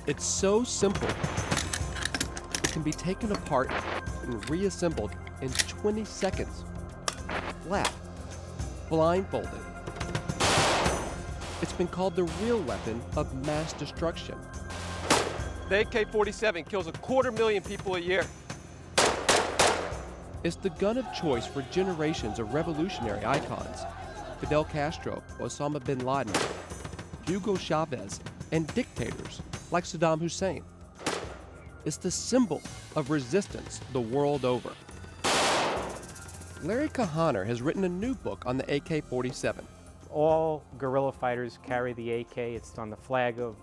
It's so simple, it can be taken apart and reassembled in 20 seconds, flat, blindfolded. It's been called the real weapon of mass destruction. The AK-47 kills 250,000 people a year. It's the gun of choice for generations of revolutionary icons: Fidel Castro, Osama bin Laden, Hugo Chavez, and dictators like Saddam Hussein. It's the symbol of resistance the world over. Larry Kahaner has written a new book on the AK-47. All guerrilla fighters carry the AK. It's on the flag of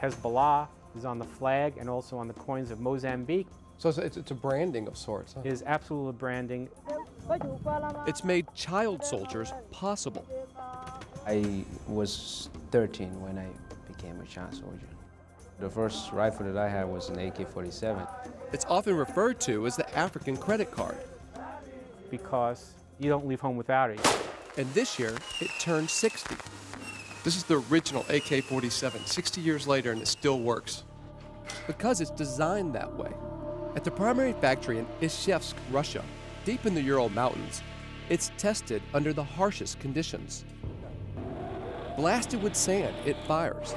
Hezbollah, is on the flag, and also on the coins of Mozambique. So it's a branding of sorts, huh? It is absolute branding. It's made child soldiers possible. I was 13 when I became a child soldier. The first rifle that I had was an AK-47. It's often referred to as the African credit card. Because you don't leave home without it. And this year, it turned 60. This is the original AK-47, 60 years later, and it still works. Because it's designed that way. At the primary factory in Izhevsk, Russia, deep in the Ural Mountains, it's tested under the harshest conditions. Blasted with sand, it fires.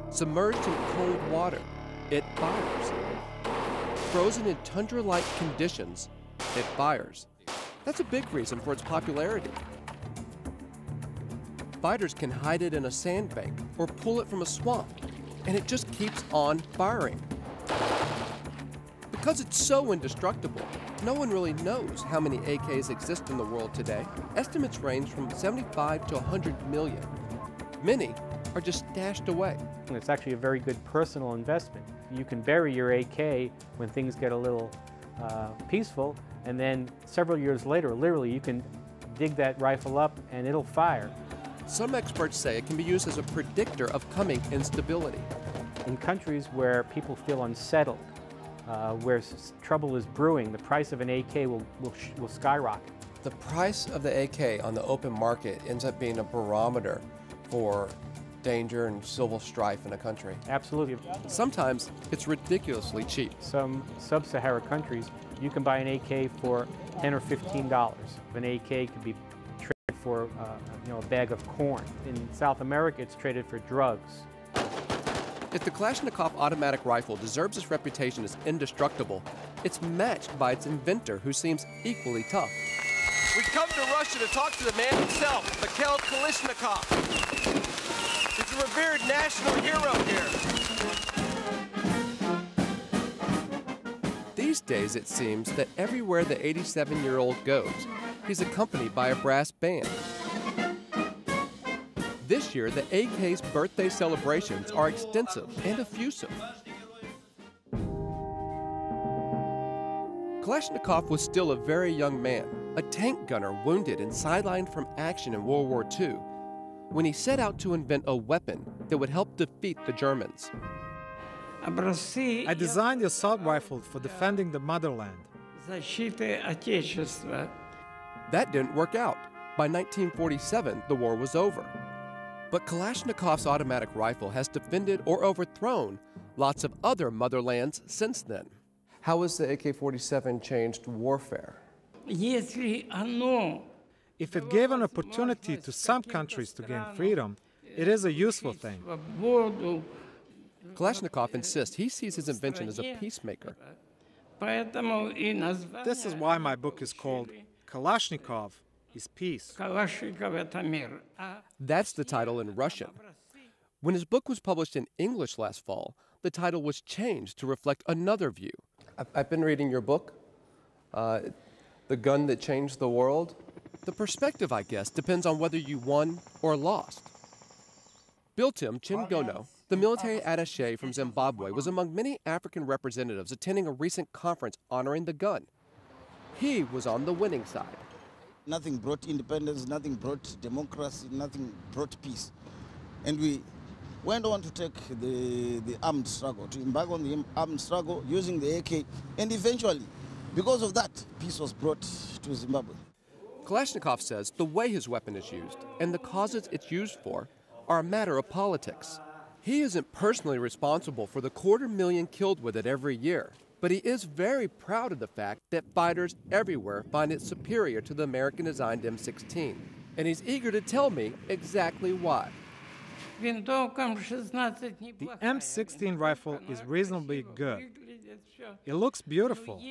Submerged in cold water, it fires. Frozen in tundra-like conditions, it fires. That's a big reason for its popularity. Fighters can hide it in a sandbank or pull it from a swamp, and it just keeps on firing. Because it's so indestructible, no one really knows how many AKs exist in the world today. Estimates range from 75 to 100 million. Many are just stashed away. And it's actually a very good personal investment. You can bury your AK when things get a little peaceful, and then several years later, literally, you can dig that rifle up and it'll fire. Some experts say it can be used as a predictor of coming instability. In countries where people feel unsettled, where trouble is brewing, the price of an AK will skyrocket. The price of the AK on the open market ends up being a barometer for danger and civil strife in a country. Absolutely. Sometimes it's ridiculously cheap. Some sub-Saharan countries, you can buy an AK for $10 or $15. An AK could be traded for a bag of corn. In South America, it's traded for drugs. If the Kalashnikov automatic rifle deserves its reputation as indestructible, it's matched by its inventor, who seems equally tough. We come to Russia to talk to the man himself, Mikhail Kalashnikov. He's a revered national hero here. These days, it seems that everywhere the 87-year-old goes, he's accompanied by a brass band. This year, the AK's birthday celebrations are extensive and effusive. Kalashnikov was still a very young man, a tank gunner wounded and sidelined from action in World War II, when he set out to invent a weapon that would help defeat the Germans. I designed the assault rifle for defending the motherland. That didn't work out. By 1947, the war was over. But Kalashnikov's automatic rifle has defended or overthrown lots of other motherlands since then. How has the AK-47 changed warfare? If it gave an opportunity to some countries to gain freedom, it is a useful thing. Kalashnikov insists he sees his invention as a peacemaker. This is why my book is called Kalashnikov is Peace. That's the title in Russian. When his book was published in English last fall, the title was changed to reflect another view. I've been reading your book, The Gun That Changed the World. The perspective, I guess, depends on whether you won or lost. Biltim Chingono, the military attaché from Zimbabwe, was among many African representatives attending a recent conference honoring the gun. He was on the winning side. Nothing brought independence, nothing brought democracy, nothing brought peace. And we went on to take the armed struggle, to embark on the armed struggle using the AK, and eventually, because of that, peace was brought to Zimbabwe. Kalashnikov says the way his weapon is used and the causes it's used for are a matter of politics. He isn't personally responsible for the 250,000 killed with it every year, but he is very proud of the fact that fighters everywhere find it superior to the American-designed M16, and he's eager to tell me exactly why. The M16 rifle is reasonably good. It looks beautiful,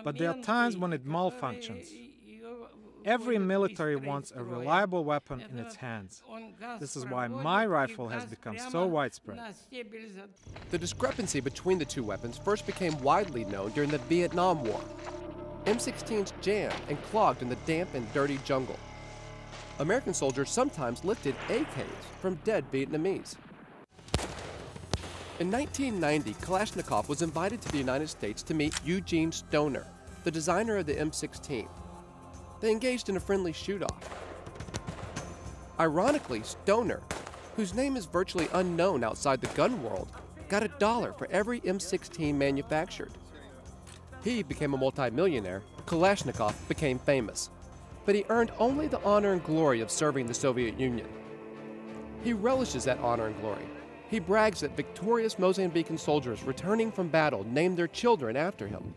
but there are times when it malfunctions. Every military wants a reliable weapon in its hands. This is why my rifle has become so widespread. The discrepancy between the two weapons first became widely known during the Vietnam War. M16s jammed and clogged in the damp and dirty jungle. American soldiers sometimes lifted AKs from dead Vietnamese. In 1990, Kalashnikov was invited to the United States to meet Eugene Stoner, the designer of the M16. They engaged in a friendly shoot-off. Ironically, Stoner, whose name is virtually unknown outside the gun world, got $1 for every M16 manufactured. He became a multimillionaire. Kalashnikov became famous. But he earned only the honor and glory of serving the Soviet Union. He relishes that honor and glory. He brags that victorious Mozambican soldiers returning from battle named their children after him.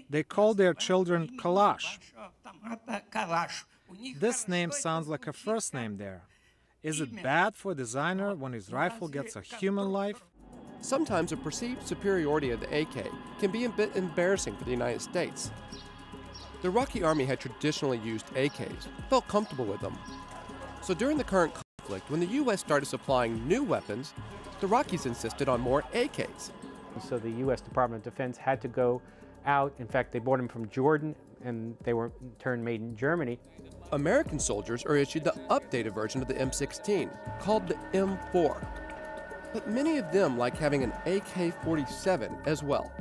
They call their children Kalash. This name sounds like a first name there. Is it bad for a designer when his rifle gets a human life? Sometimes a perceived superiority of the AK can be a bit embarrassing for the United States. The Iraqi army had traditionally used AKs, felt comfortable with them. So during the current conflict, when the U.S. started supplying new weapons, the Iraqis insisted on more AKs. So the U.S. Department of Defense had to go out. In fact, they bought them from Jordan, and they were in turn made in Germany. American soldiers are issued the updated version of the M16, called the M4. But many of them like having an AK-47 as well.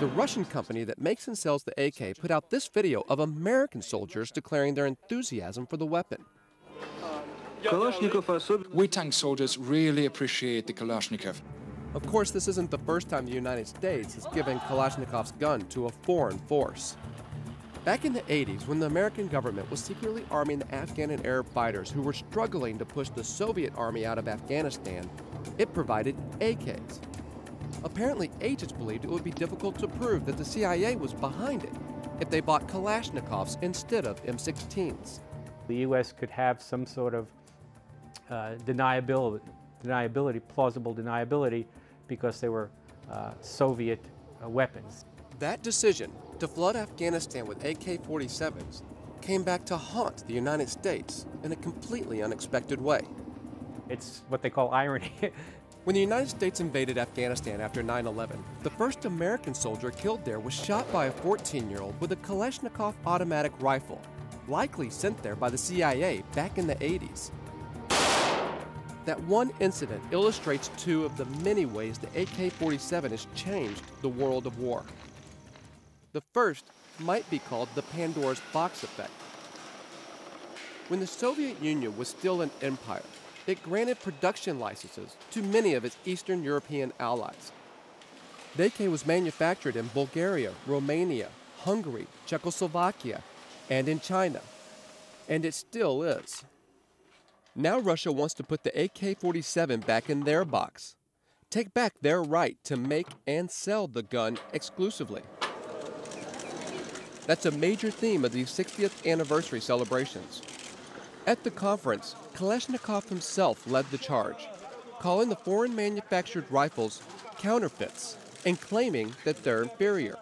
The Russian company that makes and sells the AK put out this video of American soldiers declaring their enthusiasm for the weapon. We tank soldiers really appreciate the Kalashnikov. Of course, this isn't the first time the United States has given Kalashnikov's gun to a foreign force. Back in the 80s, when the American government was secretly arming the Afghan and Arab fighters who were struggling to push the Soviet army out of Afghanistan, it provided AKs. Apparently, agents believed it would be difficult to prove that the CIA was behind it if they bought Kalashnikovs instead of M16s. The U.S. could have some sort of plausible deniability, because they were Soviet weapons. That decision to flood Afghanistan with AK-47s came back to haunt the United States in a completely unexpected way. It's what they call irony. When the United States invaded Afghanistan after 9/11, the first American soldier killed there was shot by a 14-year-old with a Kalashnikov automatic rifle, likely sent there by the CIA back in the 80s. That one incident illustrates two of the many ways the AK-47 has changed the world of war. The first might be called the Pandora's box effect. When the Soviet Union was still an empire, it granted production licenses to many of its Eastern European allies. The AK was manufactured in Bulgaria, Romania, Hungary, Czechoslovakia, and in China. And it still is. Now Russia wants to put the AK-47 back in their box, take back their right to make and sell the gun exclusively. That's a major theme of these 60th anniversary celebrations. At the conference, Kalashnikov himself led the charge, calling the foreign manufactured rifles counterfeits and claiming that they're inferior.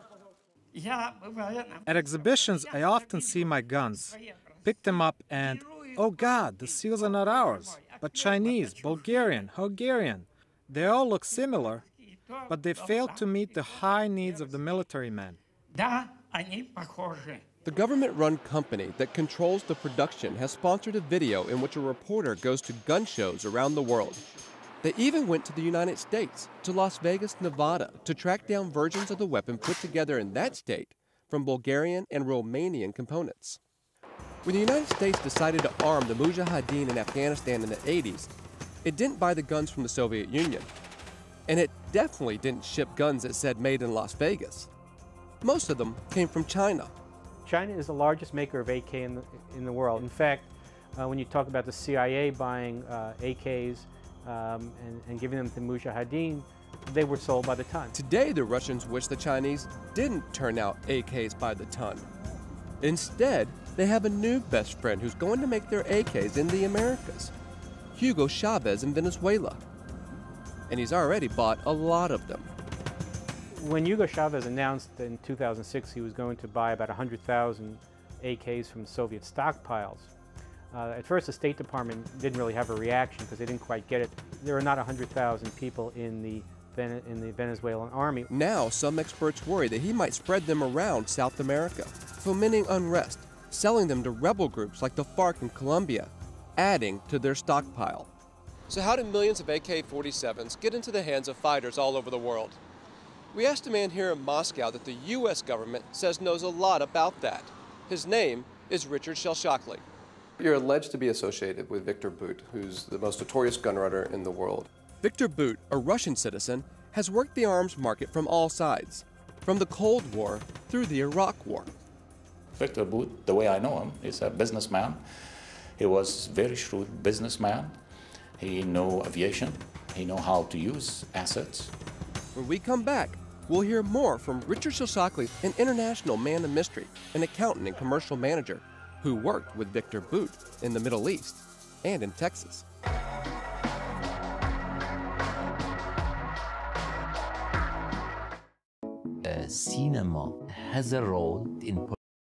At exhibitions, I often see my guns, pick them up and, oh God, the seals are not ours, but Chinese, Bulgarian, Hungarian. They all look similar, but they fail to meet the high needs of the military men. The government-run company that controls the production has sponsored a video in which a reporter goes to gun shows around the world. They even went to the United States, to Las Vegas, Nevada, to track down versions of the weapon put together in that state from Bulgarian and Romanian components. When the United States decided to arm the Mujahideen in Afghanistan in the 80s, it didn't buy the guns from the Soviet Union. And it definitely didn't ship guns that said made in Las Vegas. Most of them came from China. China is the largest maker of AK in the world. In fact, when you talk about the CIA buying AKs and giving them to Mujahideen, they were sold by the ton. Today, the Russians wish the Chinese didn't turn out AKs by the ton. Instead, they have a new best friend who's going to make their AKs in the Americas, Hugo Chavez in Venezuela. And he's already bought a lot of them. When Hugo Chavez announced in 2006 he was going to buy about 100,000 AKs from Soviet stockpiles, at first the State Department didn't really have a reaction because they didn't quite get it. There are not 100,000 people in the Venezuelan army. Now, some experts worry that he might spread them around South America, fomenting unrest, selling them to rebel groups like the FARC in Colombia, adding to their stockpile. So how did millions of AK-47s get into the hands of fighters all over the world? We asked a man here in Moscow that the U.S. government says knows a lot about that. His name is Richard Shelshockly. You're alleged to be associated with Victor Bout, who's the most notorious gun runner in the world. Victor Bout, a Russian citizen, has worked the arms market from all sides, from the Cold War through the Iraq War. Victor Bout, the way I know him, is a businessman. He was a very shrewd businessman. He knew aviation. He knew how to use assets. When we come back, we'll hear more from Richard Shelshockly, an international man of mystery, an accountant and commercial manager who worked with Victor Bout in the Middle East and in Texas. Cinema has a role in